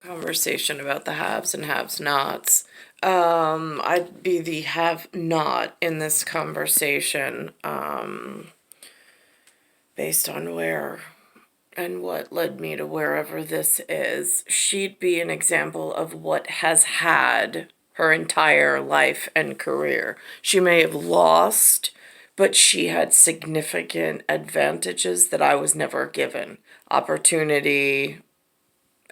Conversation about the haves and have-nots. I'd be the have-not in this conversation, based on where and what led me to wherever this is. She'd be an example of what has had her entire life and career. She may have lost, but she had significant advantages that I was never given. Opportunity,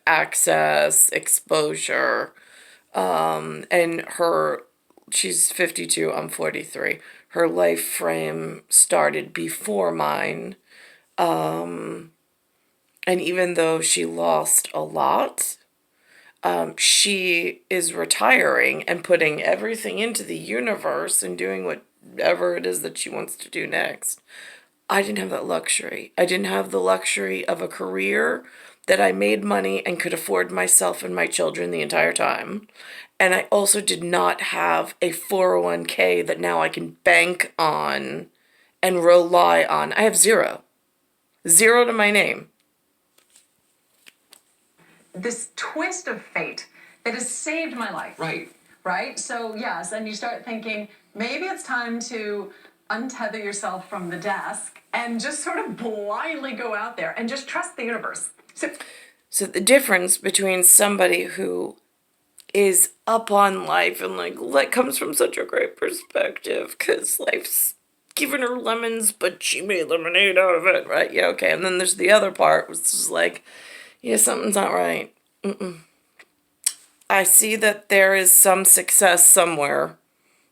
access, exposure, and she's 52, I'm 43. Her life frame started before mine. And even though she lost a lot, she is retiring and putting everything into the universe and doing whatever it is that she wants to do next. I didn't have that luxury. I didn't have the luxury of a career that I made money and could afford myself and my children the entire time. And I also did not have a 401k that now I can bank on and rely on. I have zero. Zero to my name. This twist of fate that has saved my life. Right. Right? So, yes, and you start thinking, maybe it's time to untether yourself from the desk and just sort of blindly go out there and just trust the universe. So the difference between somebody who is up on life and like comes from such a great perspective because life's given her lemons, but she made lemonade out of it, right? Yeah, okay. And then there's the other part, which is like, yeah, something's not right. I see that there is some success somewhere,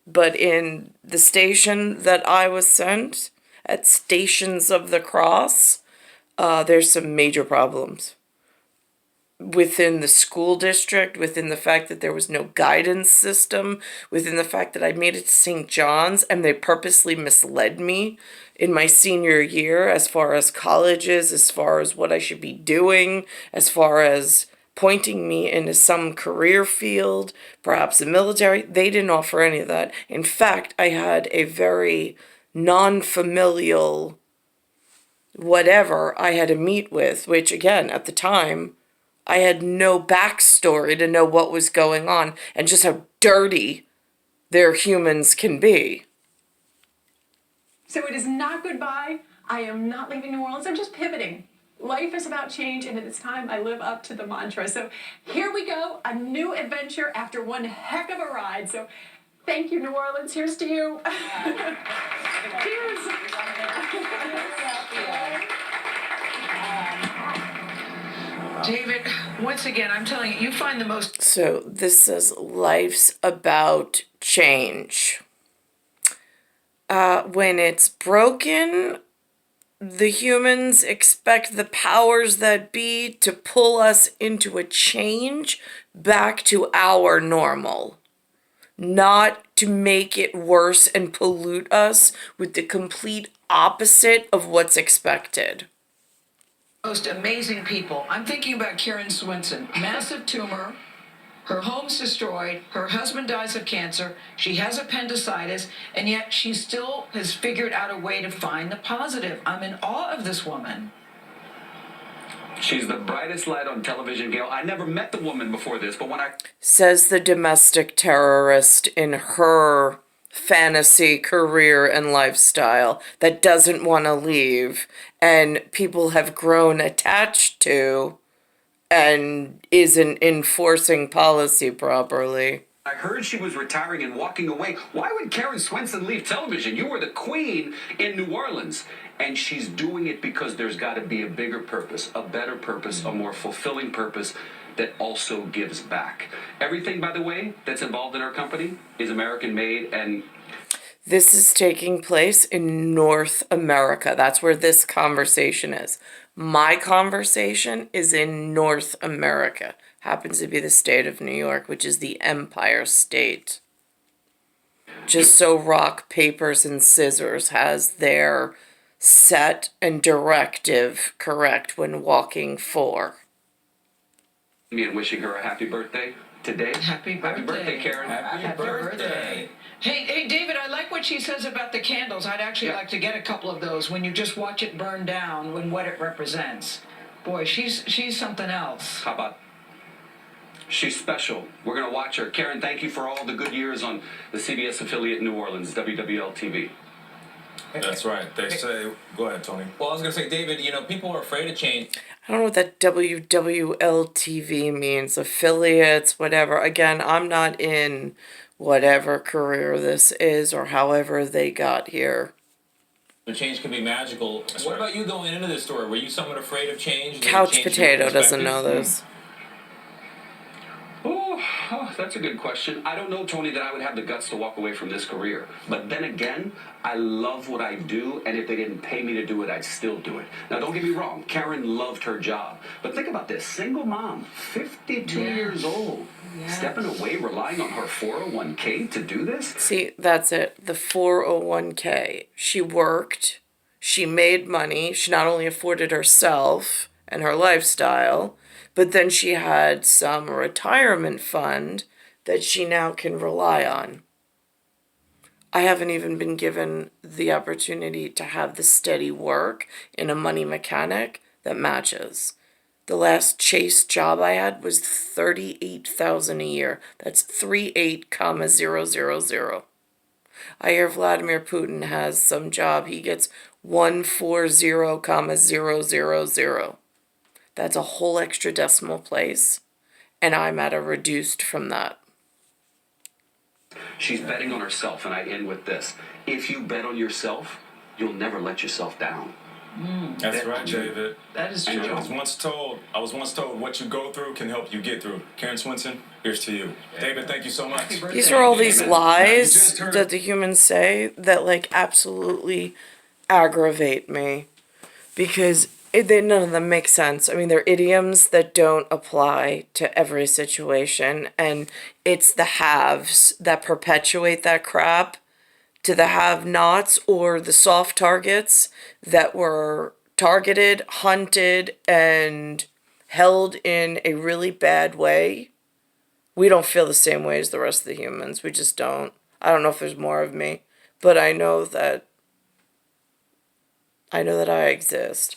but in the station that I was sent, at Stations of the Cross, there's some major problems within the school district, within the fact that there was no guidance system, within the fact that I made it to St. John's and they purposely misled me in my senior year as far as colleges, as far as what I should be doing, as far as pointing me into some career field, perhaps the military. They didn't offer any of that. In fact, I had a very non-familial whatever I had to meet with, which again, at the time, I had no backstory to know what was going on and just how dirty their humans can be. So it is not goodbye. I am not leaving New Orleans. I'm just pivoting. Life is about change, and it's time I live up to the mantra. So here we go, a new adventure after one heck of a ride. So thank you, New Orleans. Here's to you. Cheers. David, once again, I'm telling you, you find the most... So this says life's about change. When it's broken, the humans expect the powers that be to pull us into a change back to our normal, not to make it worse and pollute us with the complete opposite of what's expected. Most amazing people. I'm thinking about Karen Swinson. Massive tumor. Her home's destroyed. Her husband dies of cancer. She has appendicitis. And yet she still has figured out a way to find the positive. I'm in awe of this woman. She's the brightest light on television, Gail. I never met the woman before this, but when I... Says the domestic terrorist in her fantasy career and lifestyle that doesn't want to leave and people have grown attached to and isn't enforcing policy properly. I heard she was retiring and walking away. Why would Karen Swinson leave television? You were the queen in New Orleans. And she's doing it because there's got to be a bigger purpose, a better purpose, a more fulfilling purpose that also gives back. Everything, by the way, that's involved in our company is American made, and this is taking place in North America. That's where this conversation is. My conversation is in North America. Happens to be the state of New York, which is the Empire State. Just so rock, papers, and scissors has their set and directive correct when walking for. me and wishing her a happy birthday today. Happy birthday. Happy birthday, Karen. Happy birthday. Hey, David, I like what she says about the candles. I'd actually like to get a couple of those when you just watch it burn down and what it represents. Boy, she's something else. How about She's special. We're going to watch her. Karen, thank you for all the good years on the CBS affiliate in New Orleans, WWL-TV. That's right. They say, go ahead, Tony. Well, I was going to say, David, people are afraid of change. I don't know what that WWL-TV means. Affiliates, whatever. Again, I'm not in whatever career this is or however they got here. The change can be magical. What right. about you going into this story? Were you someone afraid of change? Did it Couch change your Potato doesn't perspective? know this. Oh, that's a good question. I don't know, Tony, that I would have the guts to walk away from this career. But then again, I love what I do, and if they didn't pay me to do it, I'd still do it. Now, don't get me wrong. Karen loved her job. But think about this. Single mom, 52 years old, stepping away, relying on her 401k to do this? See, that's it. The 401k. She worked. She made money. She not only afforded herself and her lifestyle, but then she had some retirement fund that she now can rely on. I haven't even been given the opportunity to have the steady work in a money mechanic that matches. The last Chase job I had was $38,000 a year. That's 38,000. I hear Vladimir Putin has some job. He gets 140,000. That's a whole extra decimal place, and I'm at a reduced from that. She's betting on herself, and I end with this. If you bet on yourself, you'll never let yourself down. That's right, David. That is And true. I was once told what you go through can help you get through. Karen Swinson, here's to you. David, thank you so much. Happy birthday. These are all these Amen. lies You just heard- that the humans say that absolutely aggravate me because none of them make sense. I mean, they're idioms that don't apply to every situation, and it's the haves that perpetuate that crap to the have-nots or the soft targets that were targeted, hunted, and held in a really bad way. We don't feel the same way as the rest of the humans. We just don't. I don't know if there's more of me, but I know that I exist.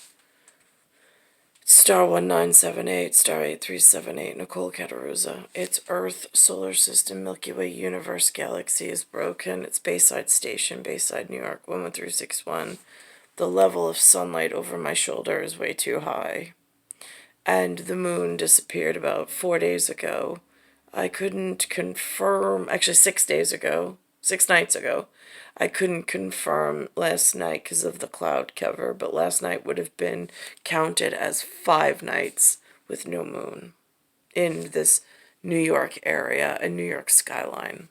Star 1978, star 8378, Nicole Cattaruzza. Its Earth, solar system, Milky Way, universe, galaxy is broken. Its Bayside station, Bayside, New York, 11361. The level of sunlight over my shoulder is way too high. And the moon disappeared about 4 days ago. I couldn't confirm, actually 6 days ago, 6 nights ago. I couldn't confirm last night because of the cloud cover, but last night would have been counted as 5 nights with no moon in this New York area and New York skyline.